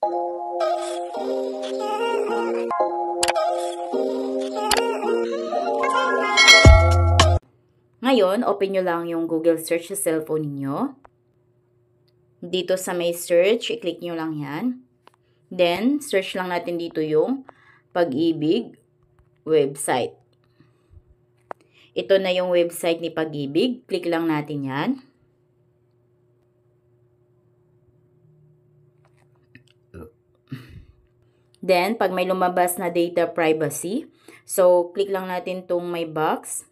Ngayon, open nyo lang yung Google search sa cellphone niyo. Dito sa may search, i-click nyo lang yan. Then, search lang natin dito yung Pag-ibig website. Ito na yung website ni Pag-ibig. Click lang natin yan. Then, pag may lumabas na data privacy, so, click lang natin tong may box.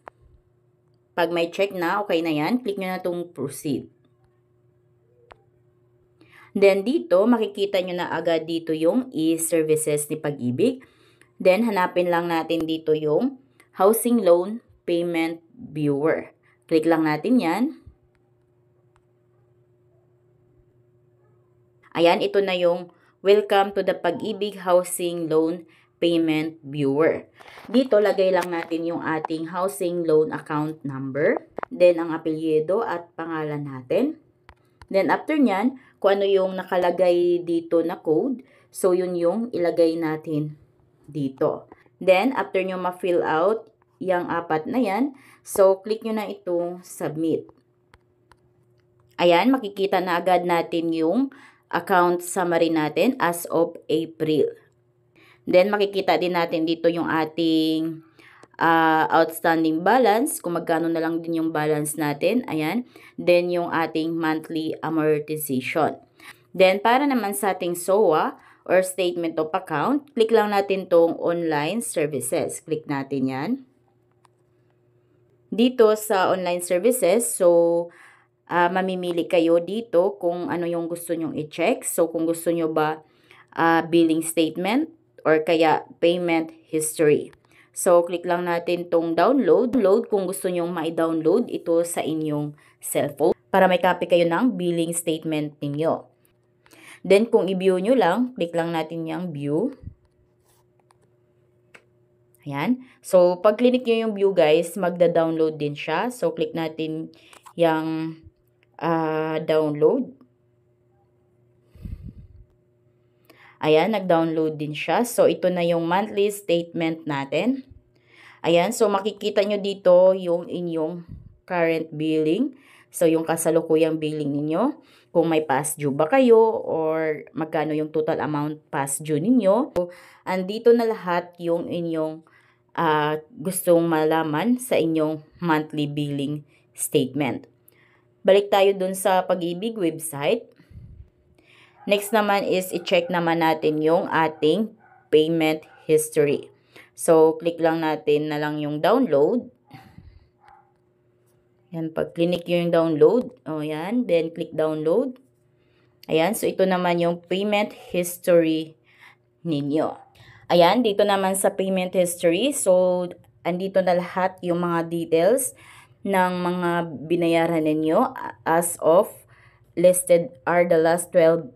Pag may check na, okay na yan, click nyo na tong proceed. Then, dito, makikita nyo na agad dito yung e-services ni Pag-ibig. Then, hanapin lang natin dito yung Housing Loan Payment Viewer. Click lang natin yan. Ayan, ito na yung Welcome to the Pag-ibig Housing Loan Payment Viewer. Dito, lagay lang natin yung ating housing loan account number. Then, ang apelyido at pangalan natin. Then, after nyan, kung ano yung nakalagay dito na code, so yun yung ilagay natin dito. Then, after nyo ma-fill out yung apat na yan, so click nyo na itong submit. Ayan, makikita na agad natin yung account summary natin as of April. Then, makikita din natin dito yung ating outstanding balance, kung magkano na lang din yung balance natin. Ayan. Then, yung ating monthly amortization. Then, para naman sa ating SOA or Statement of Account, click lang natin tong Online Services. Click natin yan. Dito sa Online Services, so, mamimili kayo dito kung ano yung gusto nyong i-check. So, kung gusto nyo ba billing statement or kaya payment history. So, click lang natin tong download. Kung gusto nyong ma-download ito sa inyong cellphone para may copy kayo ng billing statement ninyo. Then, kung i-view nyo lang, click lang natin yung view. Ayan. So, pag click nyo yung view guys, magda-download din siya. So, click natin yung download. Ayan, nag-download din siya. So, ito na yung monthly statement natin. Ayan, so makikita nyo dito yung inyong current billing. So, yung kasalukuyang billing ninyo. Kung may past due ba kayo or magkano yung total amount past due ninyo. So, andito na lahat yung inyong gustong malaman sa inyong monthly billing statement. Balik tayo dun sa Pag-ibig website. Next naman is i-check naman natin yung ating payment history. So, click lang natin na lang yung download. Yan, pag click yung download, o yan, then click download. Ayan, so ito naman yung payment history ninyo. Ayan, dito naman sa payment history, so andito na lahat yung mga details ng mga binayaran ninyo as of listed are the last 12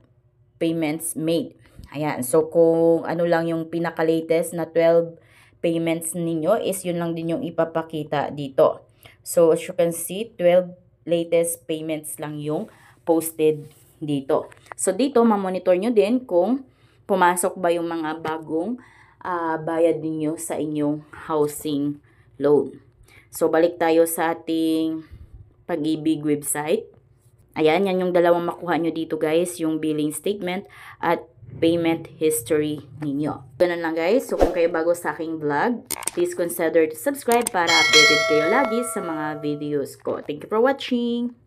payments made. Ayan, so kung ano lang yung pinaka-latest na 12 payments ninyo is yun lang din yung ipapakita dito. So as you can see, 12 latest payments lang yung posted dito. So dito, mamonitor nyo din kung pumasok ba yung mga bagong bayad ninyo sa inyong housing loan. So, balik tayo sa ating Pag-ibig website. Ayan, yan yung dalawang makuha nyo dito guys, yung billing statement at payment history ninyo. Ganun lang guys. So, kung kayo bago sa aking vlog, please consider to subscribe para updated kayo lagi sa mga videos ko. Thank you for watching!